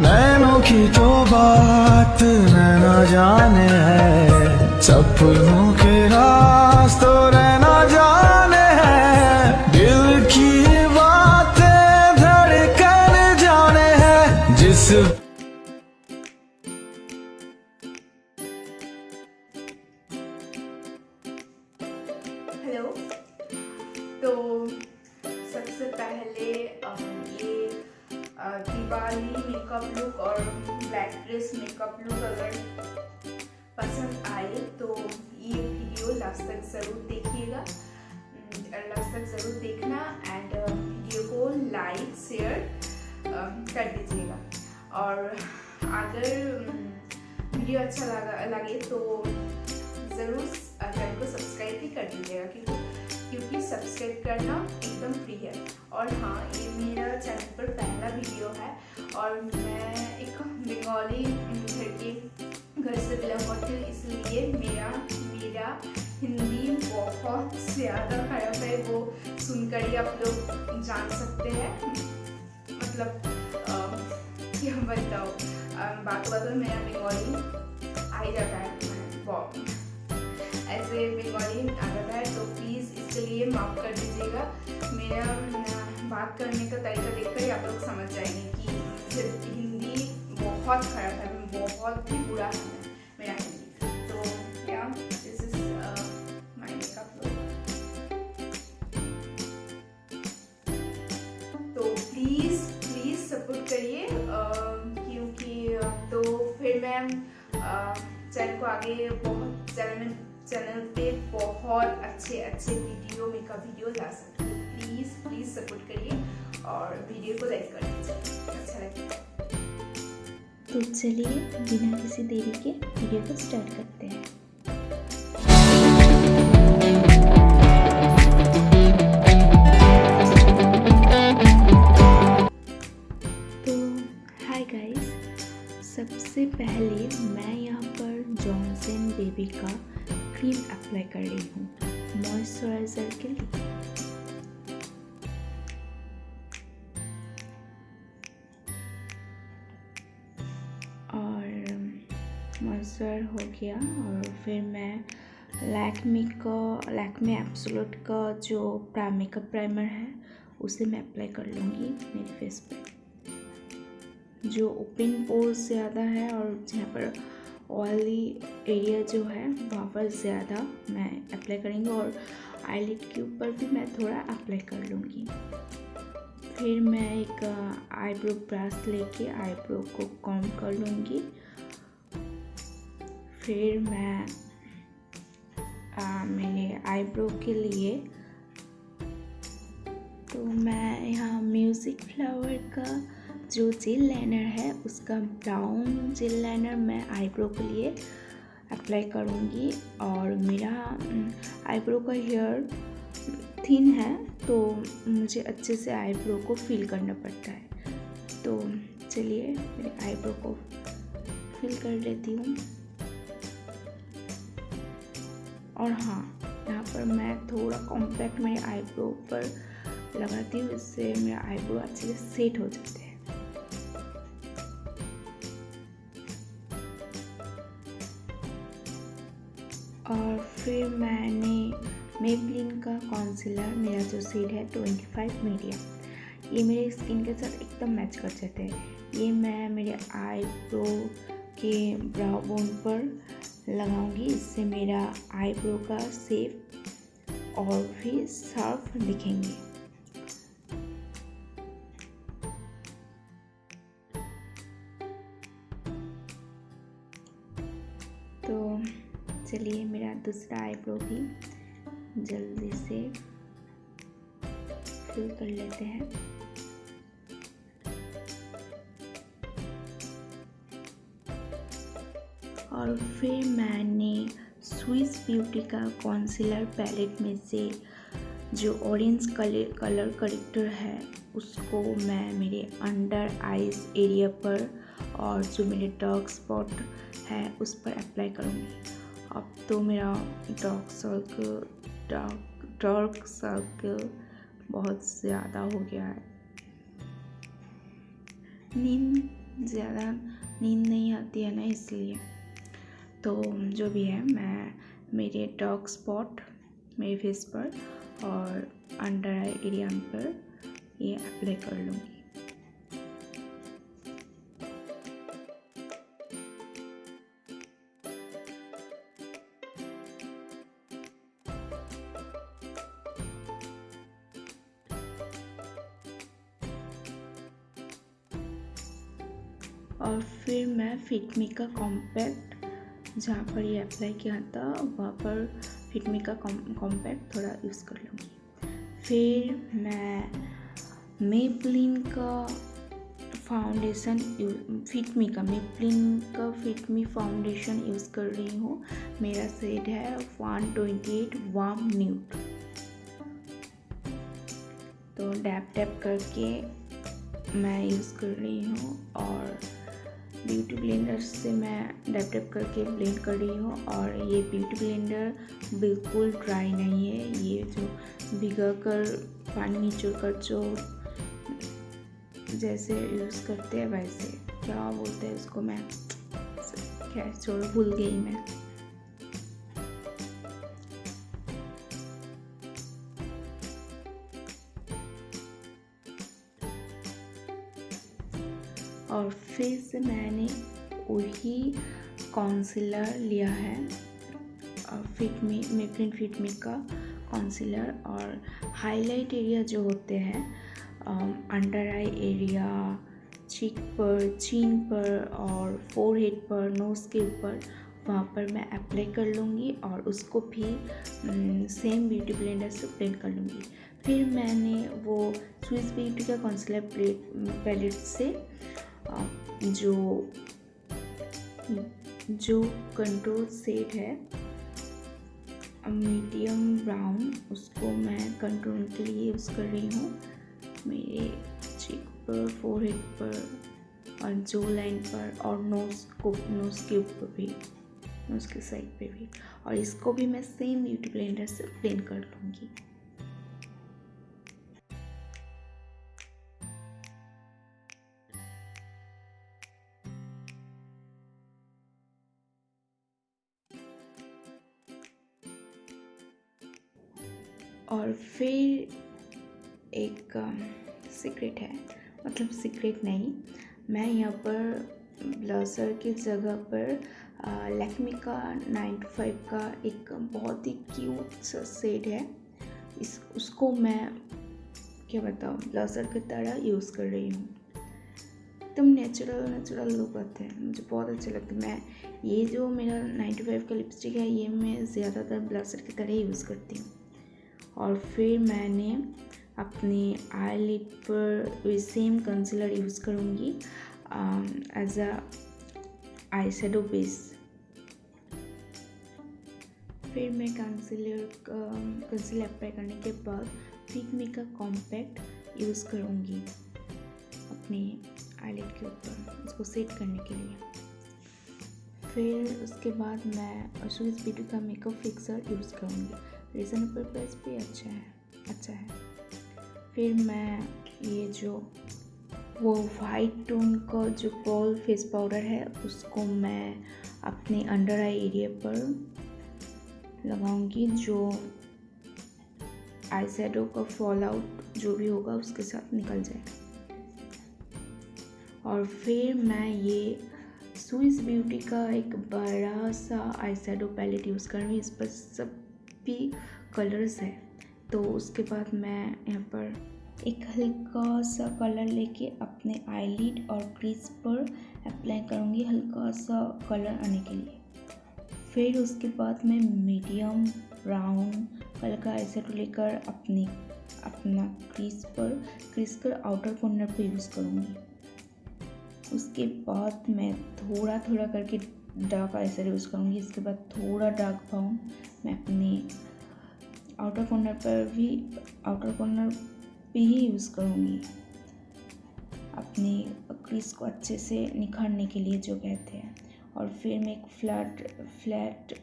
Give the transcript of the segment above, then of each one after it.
नैनों की तो बात नैना जाने है, सपनों के रास्तों रहना जाने है, दिल की बातें धड़कन जाने है जिस हेलो। तो सबसे पहले ये दिवाली मेकअप लुक और ब्लैक ड्रेस मेकअप लुक अगर पसंद आए तो ये वीडियो लास्ट तक ज़रूर देखिएगा, लास्ट तक ज़रूर देखना एंड वीडियो को लाइक शेयर कर दीजिएगा। और अगर वीडियो अच्छा लगे तो ज़रूर चैनल को सब्सक्राइब भी कर दीजिएगा, क्योंकि सब्सक्राइब करना एकदम फ्री है। और हाँ, ये मेरा चैनल पर पहला वीडियो है और मैं एक बंगाली घर से बिलोंग करती हूँ, इसलिए मेरा हिंदी बहुत ज़्यादा खराब है, वो सुनकर ही आप लोग जान सकते हैं। मतलब क्या बताओ, बात में मेरा बंगाली आ ही जाता है, ऐसे बंगाली आ जाता है, तो प्लीज़ इसके लिए माफ़ कर दीजिएगा। मेरा बात करने का तरीका देखकर ही आप लोग समझ जाएंगे कि हिंदी बहुत खराब है, बहुत ही बुरा है मेरा हिंदी। तो या this is my makeup look. तो प्लीज़ सपोर्ट करिए, क्योंकि तो फिर मैं चैनल को आगे चैनल पे बहुत अच्छे मेकअप वीडियो ला सकती हूँ। प्लीज़ सपोर्ट करिए और वीडियो को लाइक कर दीजिए, अच्छा लगेगा। तो चलिए बिना किसी देरी के वीडियो को स्टार्ट करते हैं। तो हाय गाइस, सबसे पहले मैं यहाँ पर जॉनसन बेबी का क्रीम अप्लाई कर रही हूँ मॉइस्चराइज़र के लिए। और मॉइस्चर हो गया और फिर मैं लैक्मे एब्सोल्यूट का जो मेकअप प्राइमर है उसे मैं अप्लाई कर लूँगी मेरे फेस पे। जो ओपन पोर्स ज़्यादा है और जहाँ पर ऑयली एरिया जो है वहाँ पर ज़्यादा मैं अप्लाई करेंगी, और आईलिड के ऊपर भी मैं थोड़ा अप्लाई कर लूँगी। फिर मैं एक आईब्रो ब्रश लेके आईब्रो को कॉम्ब कर लूँगी। फिर मैं मेरे आईब्रो के लिए तो मैं यहाँ म्यूज़िक फ्लावर का जो जेल लाइनर है उसका ब्राउन जेल लाइनर मैं आईब्रो के लिए अप्लाई करूँगी। और मेरा आईब्रो का हेयर थिन है तो मुझे अच्छे से आईब्रो को फिल करना पड़ता है। तो चलिए मेरे आईब्रो को फिल कर लेती हूँ। और हाँ, यहाँ पर मैं थोड़ा कॉम्पैक्ट मेरे आईब्रो पर लगाती हूँ, इससे मेरा आईब्रो अच्छे से सेट हो जाते हैं। और फिर मैंने मेबलिन का कॉन्सीलर, मेरा जो शेड है 25 मीडियम, ये मेरे स्किन के साथ एकदम मैच कर जाते हैं। ये मैं मेरे आईब्रो के ब्राउ बोन पर लगाऊंगी, इससे मेरा आईब्रो का शेप और भी शार्प दिखेंगे। तो चलिए मेरा दूसरा आईब्रो भी जल्दी से फिल कर लेते हैं। और फिर मैंने स्विस ब्यूटी का कॉन्सीलर पैलेट में से जो ऑरेंज कलर करेक्टर है उसको मैं मेरे अंडर आइज एरिया पर और जो मेरे डार्क स्पॉट है उस पर अप्लाई करूँगी। अब तो मेरा डार्क सर्कल बहुत ज़्यादा हो गया है। ज़्यादा नींद नहीं आती है ना, इसलिए। तो जो भी है, मैं मेरे डार्क स्पॉट मेरे फेस पर और अंडर आई एरिया पर ये अप्लाई कर लूँगी। और फिर मैं फिटमी का कॉम्पैक्ट, जहाँ पर ये अप्लाई किया था वहाँ पर फिटमी का कॉम्पैक्ट थोड़ा यूज़ कर लूँगी। फिर मैं मेबलिन का फाउंडेशन, फिटमी का फिटमी फाउंडेशन यूज़ कर रही हूँ। मेरा शेड है 128 वार्म न्यूड। तो डैप डैप करके मैं यूज़ कर रही हूँ और ब्यूटी ब्लेंडर से मैं डैप डैप करके ब्लेंड कर रही हूँ। और ये ब्यूटी ब्लेंडर बिल्कुल ड्राई नहीं है, ये जो भिगा कर पानी निचोड़ कर जो जैसे यूज़ करते हैं वैसे, क्या बोलते हैं उसको, मैं क्या छोड़ भूल गई मैं। और फिर से मैंने वही कॉन्सीलर लिया है, मेबलिन फिटमी का कॉन्सीलर। और हाईलाइट एरिया जो होते हैं अंडर आई एरिया, चीक पर, चिन पर और फोरहेड पर, नोज़ के ऊपर, वहाँ पर मैं अप्लाई कर लूँगी और उसको भी सेम ब्यूटी ब्लेंडर से ब्लेंड कर लूँगी। फिर मैंने वो स्विस ब्यूटी का कॉन्सीलर पैलेट से जो कंट्रोल शेड है मीडियम ब्राउन, उसको मैं कंट्रोल के लिए यूज़ कर रही हूँ मेरे चीक पर, फोरहेड पर और जो लाइन पर और नोज़ के ऊपर भी, नोज़ के साइड पे भी। और इसको भी मैं सेम ब्यूटी ब्लेंडर से ब्लेंड कर लूँगी। और फिर एक सीक्रेट है, मतलब सीक्रेट नहीं, मैं यहाँ पर ब्लशर की जगह पर लैक्मे का 925 का एक बहुत ही क्यूट सा शेड है, उसको मैं क्या बताऊँ ब्लशर की तरह यूज़ कर रही हूँ। एकदम नेचुरल लुक आता है, मुझे बहुत अच्छा लगता है। मैं ये जो मेरा 95 का लिपस्टिक है, ये मैं ज़्यादातर ब्लशर की तरह यूज़ करती हूँ। और फिर मैंने अपने आईलिड पर सेम कंसीलर यूज़ करूँगी as a eyeshadow base. फिर मैं कंसीलर अप्लाई करने के बाद फिटमी का कॉम्पैक्ट यूज़ करूँगी अपने आईलिड के ऊपर, इसको सेट करने के लिए। फिर उसके बाद मैं स्विस ब्यूटी का मेकअप फिक्सर यूज़ करूँगी, रीज़नेबल प्राइस भी अच्छा है। फिर मैं ये जो वो वाइट टोन का जो पर्ल फेस पाउडर है, उसको मैं अपने अंडर आई एरिया पर लगाऊंगी, जो आई शेडो का फॉल आउट जो भी होगा उसके साथ निकल जाए। और फिर मैं ये स्विस ब्यूटी का एक बड़ा सा आई शेडो पैलेट यूज़ कर रही हूँ, इस पर सब भी कलर्स है। तो उसके बाद मैं यहाँ पर एक हल्का सा कलर लेके अपने आईलिड और क्रीज पर अप्लाई करूँगी, हल्का सा कलर आने के लिए। फिर उसके बाद मैं मीडियम ब्राउन कलर का आईशैडो लेकर अपना क्रीज पर आउटर कॉर्नर पे यूज़ करूँगी। उसके बाद मैं थोड़ा करके डार्क आईशैडो यूज़ करूँगी। इसके बाद थोड़ा डार्क ब्राउन मैं अपने आउटर कॉर्नर पे ही यूज़ करूँगी, अपने क्रीज को अच्छे से निखारने के लिए जो कहते हैं। और फिर मैं एक फ्लैट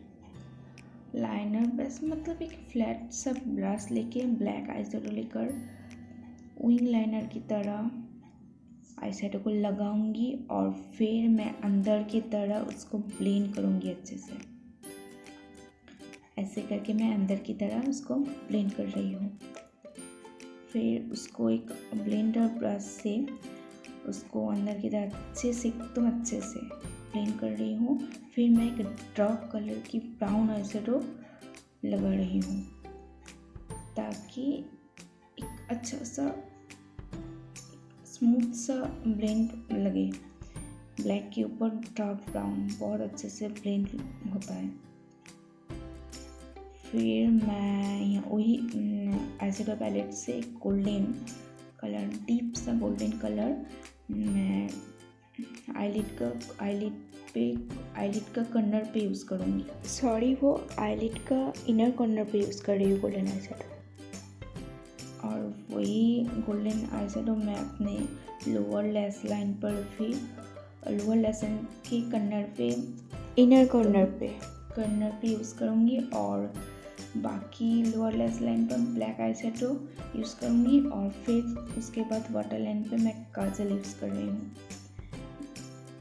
लाइनर, बस मतलब एक फ्लैट सा ब्रश लेके ब्लैक आईशैडो लेकर विंग लाइनर की तरह आई शेडो को लगाऊंगी और फिर मैं अंदर की तरह उसको ब्लेंड करूंगी अच्छे से। ऐसे करके मैं अंदर की तरह उसको ब्लेंड कर रही हूँ। फिर उसको एक ब्लेंडर ब्रश से उसको अंदर की तरह अच्छे से एकदम अच्छे से ब्लेंड कर रही हूँ। फिर मैं एक डार्क कलर की ब्राउन आई शेडो लगा रही हूँ ताकि एक अच्छा सा स्मूथ सा ब्लेंड लगे। ब्लैक के ऊपर डार्क ब्राउन बहुत अच्छे से ब्लेंड होता है। फिर मैं यहाँ वही आई शेडो पैलेट से गोल्डन कलर, डीप सा गोल्डन कलर मैं आईलिड का कॉर्नर पे यूज़ करूँगी। सॉरी, वो आईलिड का इनर कॉर्नर पे यूज़ कर रही हूँ गोल्डन आई शेडो। और वही गोल्डन आई शेडो मैं अपने लोअर लेस लाइन पर भी, लोअर लेस लाइन के कॉर्नर पे, इनर कॉर्नर पे यूज़ करूँगी। और बाकी लोअर लेस लाइन पर ब्लैक आई शेडो यूज़ करूँगी। और फिर उसके बाद वाटर लाइन पे मैं काजल यूज़ कर रही हूँ।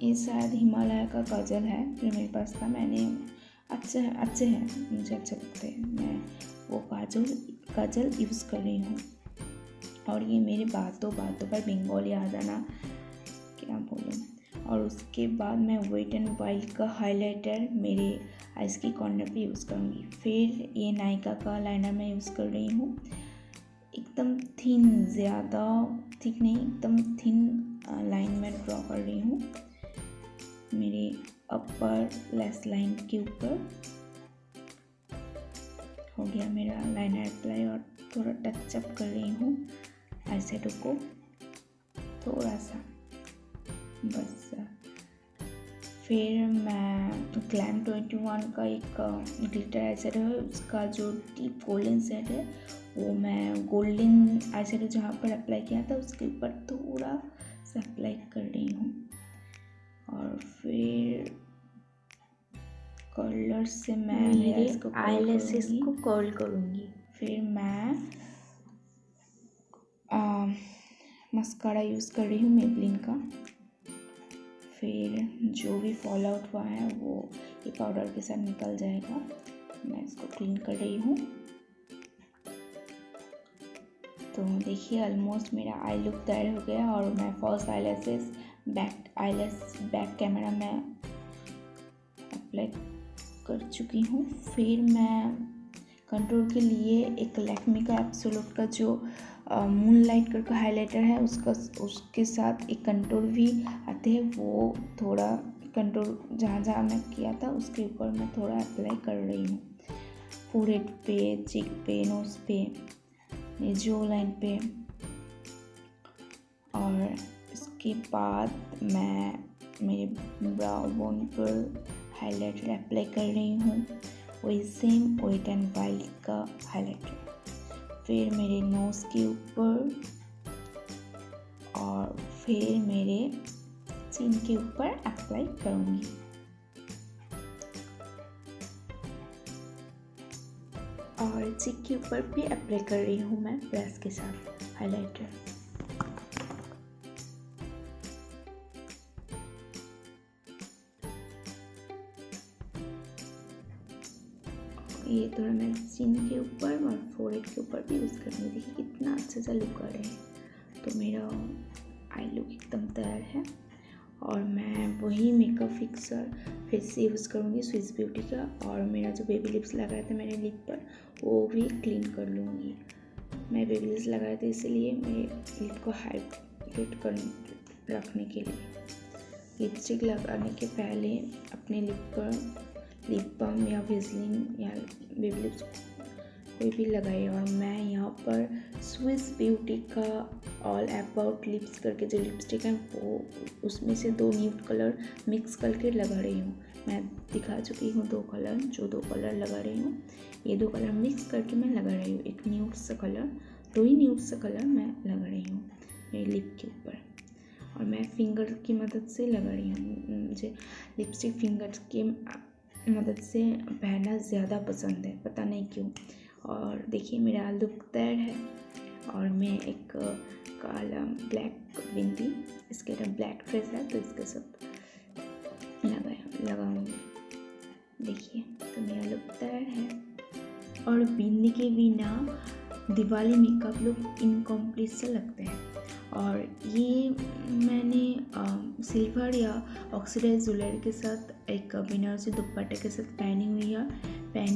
ये शायद हिमालय का काजल है जो मेरे पास था, मैंने अच्छे हैं, मुझे अच्छे लगते हैं, मैं वो काजल यूज़ कर रही हूँ। और ये मेरे बातों पर बंगाली आ जाना, क्या बोलूँ। और उसके बाद मैं वेट एंड वाइल्ड का हाइलाइटर मेरे आइज़ की कॉर्नर पे यूज़ करूँगी। फिर ये नायका का लाइनर मैं यूज़ कर रही हूँ, एकदम थिन, ज़्यादा थिक नहीं, एकदम थिन लाइन में ड्रॉ कर रही हूँ मेरे अपर लेस लाइन के ऊपर। हो गया मेरा लाइनर अप्लाई और थोड़ा टच अप कर रही हूँ आई शेडो को थोड़ा सा, बस। फिर मैं ग्लैम 21 का एक ग्लिटर आई शेडो है, उसका जो डीप गोल्डन शेड है वो मैं गोल्डन आई शेडो जहाँ पर अप्लाई किया था उसके ऊपर थोड़ा सा अप्लाई कर रही हूँ। और फिर कर्लर से मैं मेरे आईलैशेस को कर्ल करूँगी। फिर मैं मस्कारा यूज़ कर रही हूँ मेबलिन का। फिर जो भी फॉल आउट हुआ है वो ये पाउडर के साथ निकल जाएगा। मैं इसको क्लीन कर रही हूँ। तो देखिए ऑलमोस्ट मेरा आई लुक तैयार हो गया। और मैं फॉल्स आईलैशेस, बैक कैमरा में अप्लाई कर चुकी हूँ। फिर मैं कंट्रोल के लिए एक लैक्मे का एब्सोल्यूट का जो मूनलाइट करके हाइलाइटर है उसके साथ एक कंट्रोल भी आते हैं, वो थोड़ा कंट्रोल जहाँ मैं किया था उसके ऊपर मैं थोड़ा अप्लाई कर रही हूँ, फोरहेड पे, चीक पे, नोज पे, जो लाइन पे। और इसके बाद मैं मेरे ब्राउ बोन पर हाइलाइटर अप्लाई कर रही हूँ, वही सेम वेट एंड वाइल्ड का हाइलाइटर। फिर मेरे नोज़ के ऊपर और फिर मेरे चिन के ऊपर अप्लाई करूँगी। और चिक के ऊपर भी अप्लाई कर रही हूँ मैं ब्रश के साथ हाइलाइटर। ये थोड़ा मैं चिन के ऊपर और फोरहेड के ऊपर भी यूज़ करूँगी। देखिए कितना अच्छा सा लुक आ रहा है। तो मेरा आई लुक एकदम तैयार है। और मैं वही मेकअप फिक्सर फिर से यूज़ करूँगी स्विस ब्यूटी का। और मेरा जो बेबी लिप्स लगाया था मैंने लिप पर वो भी क्लीन कर लूँगी। मैं बेबी लिप्स लगाए थे इसलिए मेरे लिप को हाइड्रेट कर रखने के लिए। लिपस्टिक लगाने के पहले अपने लिप पर लिप बाम या वेज़लिन या बेबी लिप्स कोई भी लगाइए। और मैं यहाँ पर स्विस ब्यूटी का ऑल अबाउट लिप्स करके जो लिपस्टिक है वो उसमें से 2 न्यूड कलर मिक्स करके लगा रही हूँ। मैं दिखा चुकी हूँ 2 कलर, जो 2 कलर लगा रही हूँ, ये 2 कलर मिक्स करके मैं लगा रही हूँ। एक न्यूड सा कलर, 2 ही न्यूड सा कलर मैं लगा रही हूँ मेरे लिप के ऊपर। और मैं फिंगर की मदद से लगा रही हूँ। मुझे लिपस्टिक फिंगर की मदद से पहनना ज़्यादा पसंद है, पता नहीं क्यों। और देखिए मेरा लुक तैयार है। और मैं एक काला ब्लैक बिंदी, इसके साथ ब्लैक ड्रेस है तो इसके साथ लगाऊंगी। देखिए तो मेरा लुक तैयार है। और बिंदी के बिना दिवाली मेकअप लुक इनकम्प्लीट से लगते हैं। और ये मैंने सिल्वर या ऑक्सीडाइज ज्वेलरी के साथ एक बनारसी दुपट्टे के साथ पहनी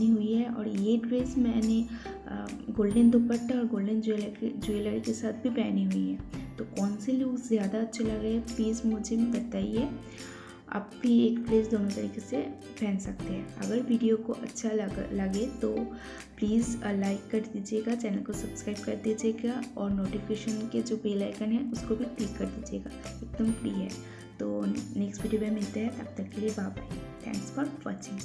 हुई है। और ये ड्रेस मैंने गोल्डन दुपट्टा और गोल्डन ज्वेलरी के साथ भी पहनी हुई है। तो कौन से लुक ज़्यादा अच्छे लग रहे हैं प्लीज़ मुझे बताइए। आप भी एक ड्रेस दोनों तरीके से पहन सकते हैं। अगर वीडियो को अच्छा लगे तो प्लीज़ लाइक कर दीजिएगा, चैनल को सब्सक्राइब कर दीजिएगा और नोटिफिकेशन के जो बेल आइकन है उसको भी क्लिक कर दीजिएगा, एकदम फ्री है। तो नेक्स्ट वीडियो में मिलते हैं, तब तक के लिए bye bye. Thanks for watching.